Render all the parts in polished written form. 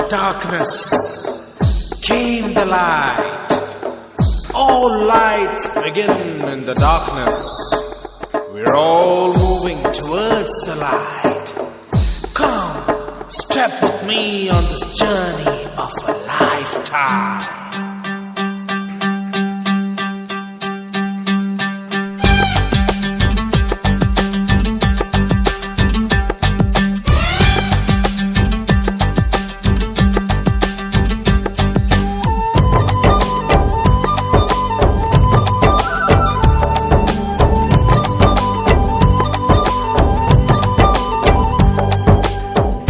darkness came the light. All lights begin in the darkness. We're all moving towards the light. Come, step with me on this journey of a lifetime.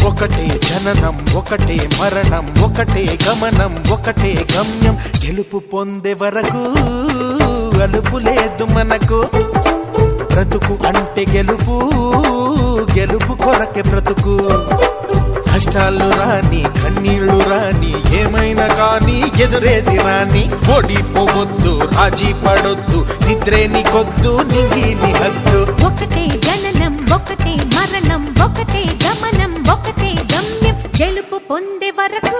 ఒకటే జననం ఒకటే మరణం ఒకటే గమనం ఒకటే గమ్యం గెలుపు పొందే వరకు అలుపు లేదు మనకు బ్రతుకు అంటే గెలుపు గెలుపు కొరకే బ్రతుకు కష్టాలు రాని కన్నీళ్లు రాని ఏమైనా కానీ ఎదురేది రాని ఓడిపోవద్దు రాజీ పడొద్దు నిద్రే నీకొద్దు నింగి నీ హద్దు ఒకటే జననం ఒకటే మరణం ఒకటే గమనం ఒకటే గమ్యం గెలుపు పొందే వరకు